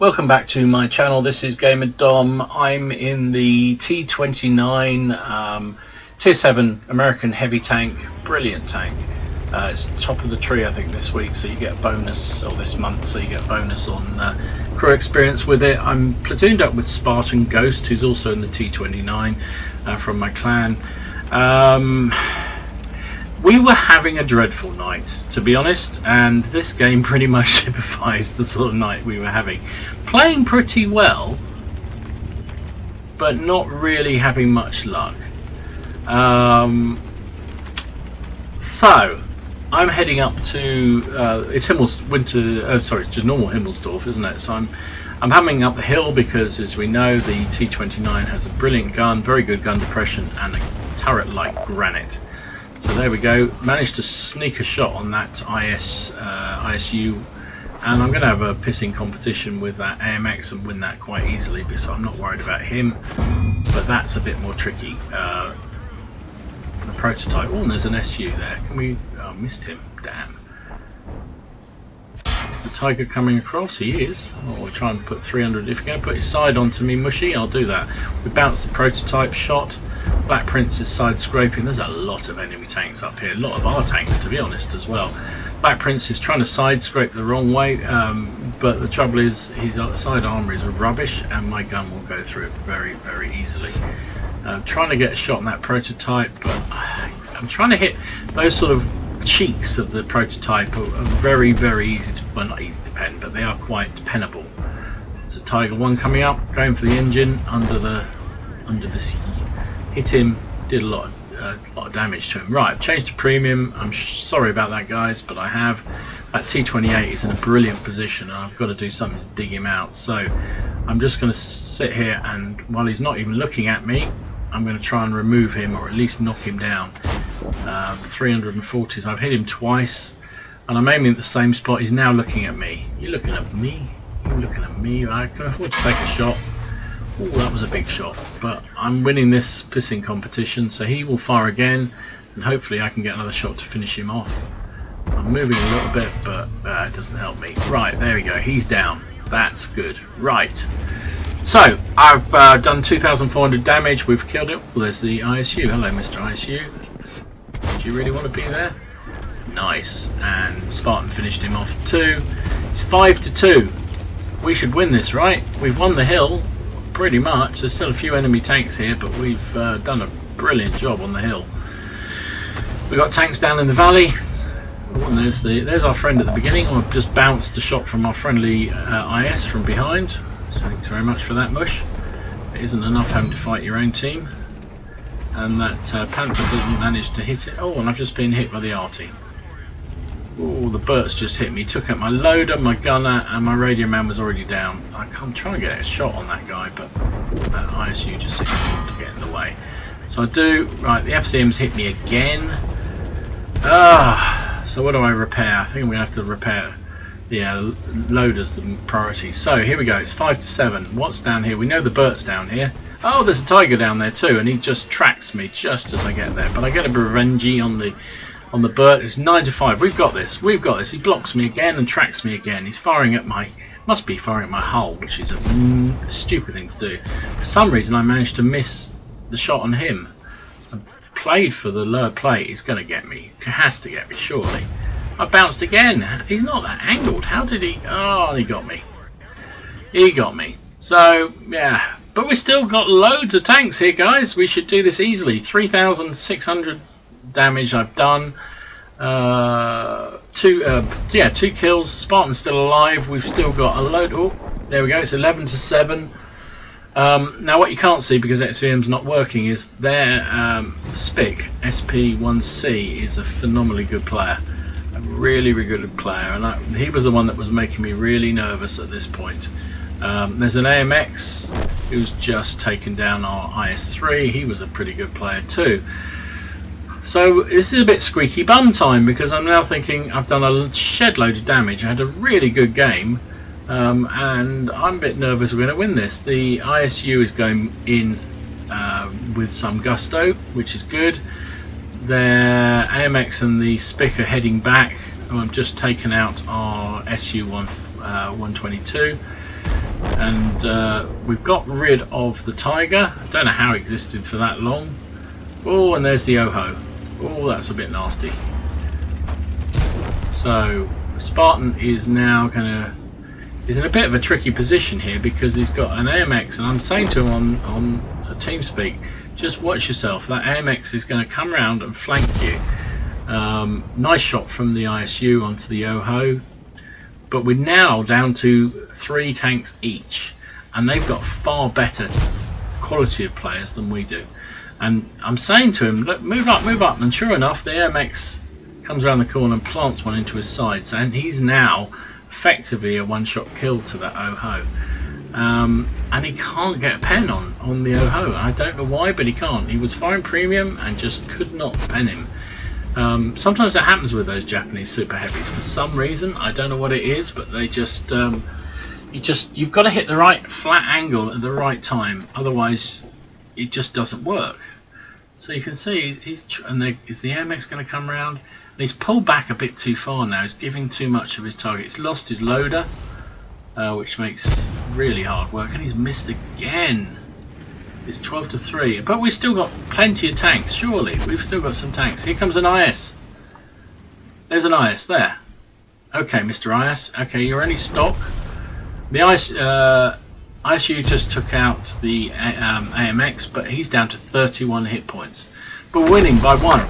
Welcome back to my channel. This is Gamer Dom. I'm in the T29 Tier 7 American heavy tank. Brilliant tank. It's top of the tree I think this week, so you get a bonus, or this month, so you get a bonus on crew experience with it. I'm platooned up with Spartan Ghost, who's also in the T29 from my clan. We were having a dreadful night, to be honest, and this game pretty much typifies the sort of night we were having. Playing pretty well, but not really having much luck. So I'm heading up to it's just normal Himmelsdorf, isn't it? So I'm hammering up the hill because, as we know, the T29 has a brilliant gun, very good gun depression, and a turret like granite. So there we go, managed to sneak a shot on that ISU, and I'm going to have a pissing competition with that AMX and win that quite easily, because I'm not worried about him, but that's a bit more tricky. The prototype, oh, and there's an SU there, can we, oh, missed him, damn. Is the Tiger coming across? He is. Oh, we'll try and put 300, if you're going to put your side onto me, Mushy, I'll do that. We bounce the prototype shot. Black Prince is side scraping. There's a lot of enemy tanks up here, a lot of our tanks to be honest as well. Black Prince is trying to side scrape the wrong way, but the trouble is his side armour is rubbish and my gun will go through it very, very easily. Trying to get a shot on that prototype, but I'm trying to hit those sort of cheeks of the prototype are very, very easy to, well, not easy to pen, but they are quite dependable. There's a Tiger 1 coming up, going for the engine under the sea. Hit him, did a lot of damage to him. Right, I've changed to premium. I'm sorry about that, guys, but I have. That T28 is in a brilliant position and I've got to do something to dig him out. So I'm just going to sit here, and while he's not even looking at me, I'm going to try and remove him, or at least knock him down. 340, so I've hit him twice and I'm aiming at the same spot. He's now looking at me. You're looking at me? You're looking at me? I can afford to take a shot. Oh, that was a big shot, but I'm winning this pissing competition, so he will fire again and hopefully I can get another shot to finish him off. I'm moving a little bit, but it doesn't help me. Right, there we go, he's down. That's good. Right, so I've done 2,400 damage. We've killed it. Well, there's the ISU. Hello, Mr. ISU. Do you really want to be there? Nice. And Spartan finished him off too. It's 5-2. We should win this, right? We've won the hill. Pretty much. There's still a few enemy tanks here, but we've done a brilliant job on the hill. We've got tanks down in the valley. Oh, and there's our friend at the beginning. I've just bounced a shot from our friendly IS from behind. So thanks very much for that, Mush. It isn't enough having to fight your own team. And that Panther doesn't manage to hit it. Oh, and I've just been hit by the arty. Oh, the Burt's just hit me. Took out my loader, my gunner, and my radio man was already down. I'm trying to get a shot on that guy, but that ISU just seems to get in the way. So I do. Right, the FCM's hit me again. So what do I repair? I think I'm going to have to repair the loaders, the priority. So here we go. It's 5-7. What's down here? We know the Burt's down here. Oh, there's a Tiger down there too, and he just tracks me just as I get there. But I get a bit of revenge on the Burt. It's 9-5. We've got this. We've got this. He blocks me again and tracks me again. He's firing at my, must be firing at my hull, which is a stupid thing to do. For some reason, I managed to miss the shot on him. I played for the lower plate. He's going to get me. He has to get me, surely. I bounced again. He's not that angled. How did he? Oh, he got me. He got me. So yeah, but we still got loads of tanks here, guys. We should do this easily. 3,600. damage I've done. Two kills. Spartan's still alive. We've still got a load. Oh, there we go. It's 11-7. Now what you can't see because XVM's not working is their SPIC SP1C is a phenomenally good player, a really, really good player, and he was the one that was making me really nervous at this point. There's an AMX who's just taken down our IS3. He was a pretty good player too. So this is a bit squeaky bum time because I'm now thinking I've done a shed load of damage. I had a really good game, and I'm a bit nervous we're going to win this. The ISU is going in with some gusto, which is good. Their AMX and the SPIC are heading back. I've just taken out our SU-122. And we've got rid of the tiger. I don't know how it existed for that long. Oh, and there's the Oho. Oh, that's a bit nasty. So Spartan is now he's in a bit of a tricky position here because he's got an AMX, and I'm saying to him on TeamSpeak, just watch yourself. That AMX is going to come around and flank you. Nice shot from the ISU onto the Oho, but we're now down to 3 tanks each, and they've got far better quality of players than we do. And I'm saying to him, look, move up, and sure enough, the AMX comes around the corner and plants one into his side, and he's now effectively a one-shot kill to that Oho. And he can't get a pen on the Oho. I don't know why, but he can't. He was firing premium and just could not pen him. Sometimes that happens with those Japanese super heavies for some reason. I don't know what it is, but they just you've got to hit the right flat angle at the right time, otherwise it just doesn't work. So you can see is the AMX going to come around? And he's pulled back a bit too far now. He's giving too much of his target. He's lost his loader, which makes really hard work, and he's missed again. It's 12-3, but we've still got plenty of tanks. Surely we've still got some tanks. Here comes an IS. There's an IS there. Okay, Mr. IS. Okay, you're only stock. The ISU just took out the AMX, but he's down to 31 hit points. But winning by 1.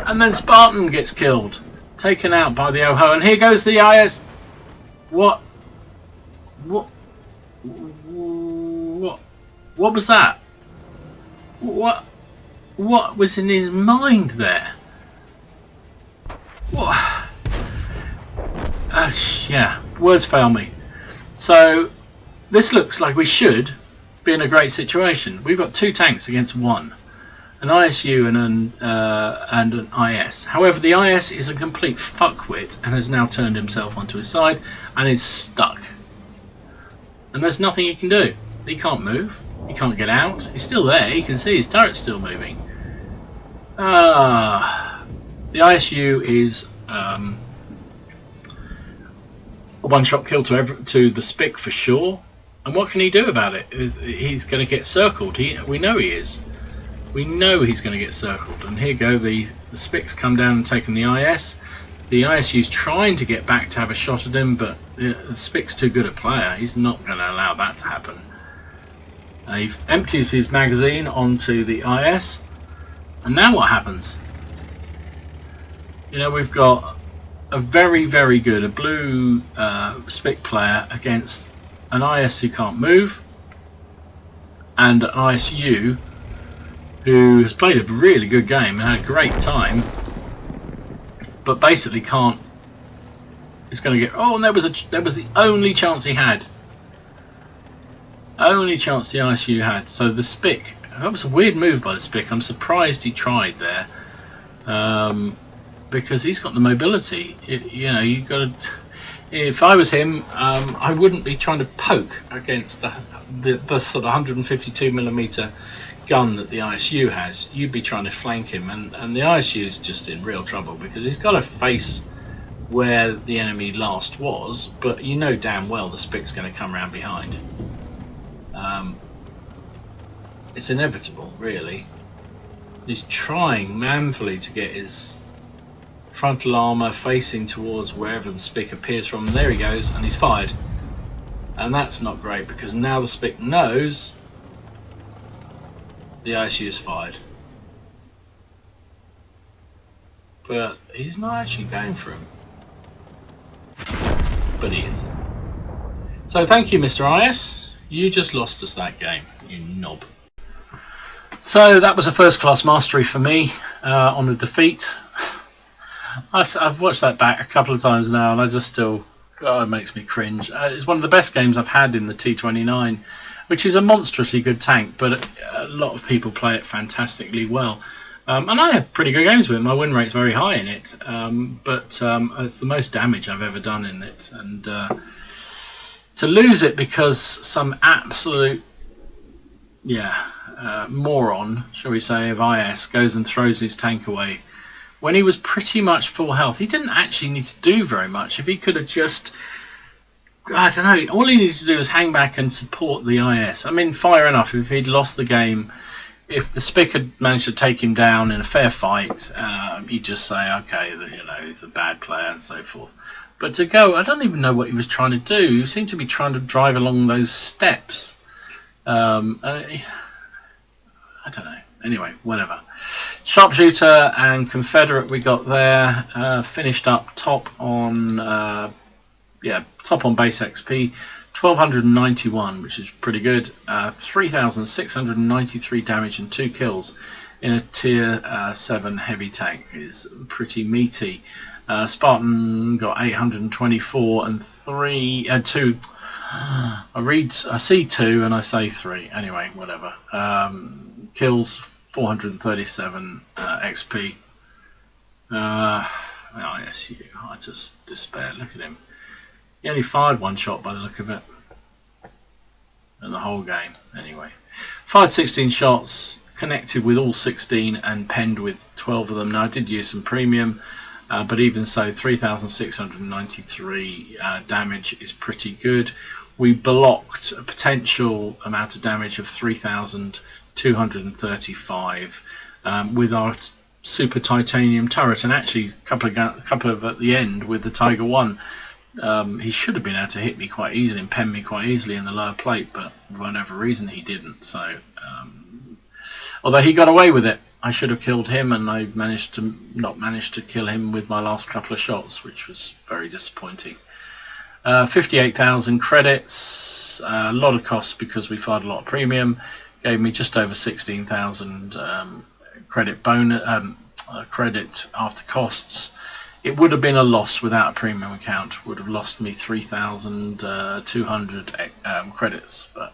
And then Spartan gets killed, taken out by the Oho, and here goes the IS. What was that? What was in his mind there? What? Yeah, words fail me. So this looks like we should be in a great situation. We've got 2 tanks against 1, an ISU and an IS. However, the IS is a complete fuckwit and has now turned himself onto his side and is stuck. And there's nothing he can do. He can't move. He can't get out. He's still there. You can see his turret's still moving. The ISU is a one-shot kill to the Spic for sure. And what can he do about it? He's going to get circled. We know he is. We know he's going to get circled. And here go the Spics come down and taking the IS. The ISU's trying to get back to have a shot at him, but the Spic's too good a player. He's not going to allow that to happen. He empties his magazine onto the IS, and now what happens? You know, we've got a very, very good, a blue Spic player against an IS who can't move, and an ISU who has played a really good game and had a great time, but basically can't. He's going to get. Oh, and there was the only chance he had. Only chance the ISU had. So the Spic, that was a weird move by the Spic. I'm surprised he tried there, because he's got the mobility. You know, you got to. If I was him, I wouldn't be trying to poke against the sort of 152mm gun that the ISU has. You'd be trying to flank him, and the ISU is just in real trouble because he's got to face where the enemy last was, but you know damn well the Spic's going to come around behind. It's inevitable, really. He's trying manfully to get his frontal armour facing towards wherever the Spic appears from. There he goes, and he's fired. And that's not great because now the Spic knows the ISU is fired. But he's not actually going for him. But he is. So thank you, Mr. IS. You just lost us that game, you knob. So that was a first-class mastery for me on a defeat. I've watched that back a couple of times now, and I just still, it makes me cringe. It's one of the best games I've had in the T29, which is a monstrously good tank, but a lot of people play it fantastically well. And I have pretty good games with it. My win rate's very high in it, but it's the most damage I've ever done in it. And to lose it because some absolute, moron, shall we say, of IS goes and throws his tank away when he was pretty much full health. He didn't actually need to do very much. If he could have just I don't know, all he needs to do is hang back and support the IS. I mean, fair enough, if he'd lost the game, if the Spick had managed to take him down in a fair fight, you'd just say, okay, you know, he's a bad player and so forth. But to go, I don't even know what he was trying to do. He seemed to be trying to drive along those steps. I don't know. Anyway, whatever. Sharpshooter and Confederate we got there. Finished up top on top on base XP, 1291, which is pretty good. 3,693 damage and 2 kills in a tier 7 heavy tank is pretty meaty. Spartan got 824 and 2. I see 2 and I say 3. Anyway, whatever. Kills 437 XP. Oh yes, I just despair. Look at him. He only fired 1 shot by the look of it in the whole game. Anyway, fired 16 shots, connected with all 16 and penned with 12 of them. Now I did use some premium, but even so, 3,693 damage is pretty good. We blocked a potential amount of damage of 3,235 with our super titanium turret, and actually a couple of at the end with the Tiger 1. He should have been able to hit me quite easily and pen me quite easily in the lower plate, but for whatever reason he didn't. So, although he got away with it, I should have killed him, and I not managed to kill him with my last couple of shots, which was very disappointing. 58,000 credits, a lot of costs because we fired a lot of premium. Gave me just over 16,000 credit bonus, credit after costs. It would have been a loss without a premium account. Would have lost me 3,200 credits, but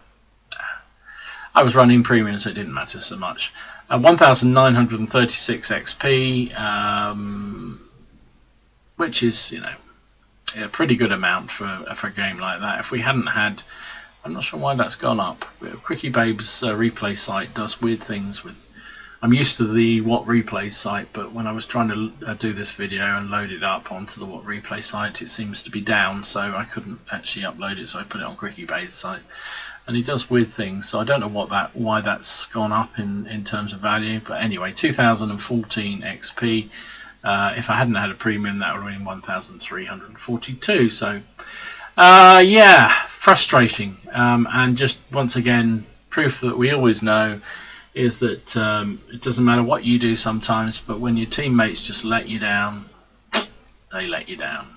I was running premium, so it didn't matter so much. 1,936 XP, which is, you know, a pretty good amount for a game like that. If we hadn't had, I'm not sure why that's gone up. Quickie Babe's replay site does weird things with. I'm used to the WOT replay site, but when I was trying to do this video and load it up onto the WOT replay site, it seems to be down, so I couldn't actually upload it, so I put it on Quickie Babe's site. And he does weird things, so I don't know why that's gone up in terms of value. But anyway, 2014 XP. If I hadn't had a premium, that would have been 1,342. So yeah, frustrating. And just once again, proof that we always know is that it doesn't matter what you do sometimes, but when your teammates just let you down, they let you down.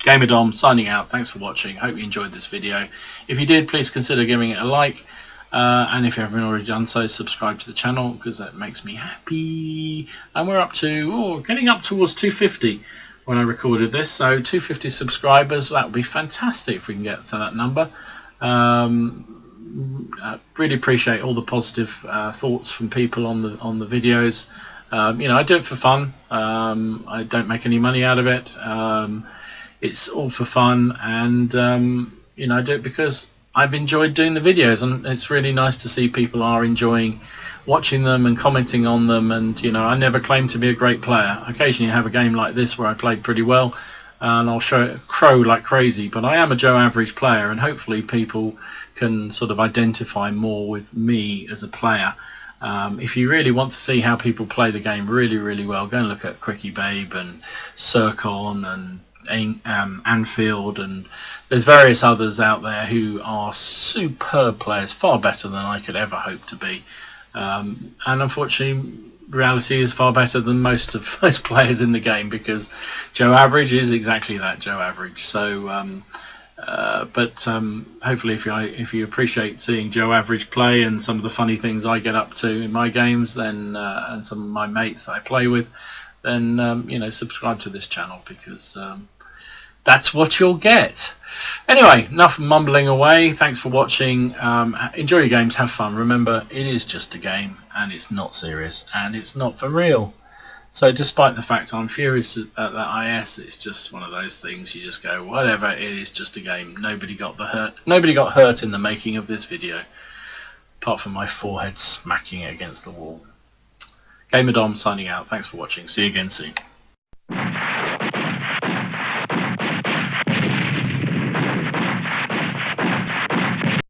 GamerDom signing out. Thanks for watching. Hope you enjoyed this video. If you did, please consider giving it a like, and if you haven't already done so, subscribe to the channel because that makes me happy. And we're up to getting up towards 250 when I recorded this, so 250 subscribers. That would be fantastic if we can get to that number. I really appreciate all the positive thoughts from people on the videos. You know, I do it for fun. I don't make any money out of it. It's all for fun, and you know, I do it because I've enjoyed doing the videos, and it's really nice to see people are enjoying watching them and commenting on them. And you know, I never claim to be a great player. Occasionally I have a game like this where I played pretty well and I'll crow like crazy, but I am a Joe Average player, and hopefully people can sort of identify more with me as a player. If you really want to see how people play the game really well, go and look at Quickie Babe and Circon and Anfield, and there's various others out there who are superb players, far better than I could ever hope to be. And unfortunately, reality is far better than most of those players in the game, because Joe Average is exactly that, Joe Average. So hopefully if you appreciate seeing Joe Average play and some of the funny things I get up to in my games, then and some of my mates that I play with, then you know, subscribe to this channel, because that's what you'll get. Anyway, enough mumbling away. Thanks for watching. Enjoy your games, have fun. Remember, it is just a game, and it's not serious, and it's not for real. So despite the fact I'm furious at that IS, it's just one of those things you just go, whatever, it is just a game. Nobody got hurt in the making of this video, apart from my forehead smacking it against the wall. GamerDom signing out. Thanks for watching. See you again soon.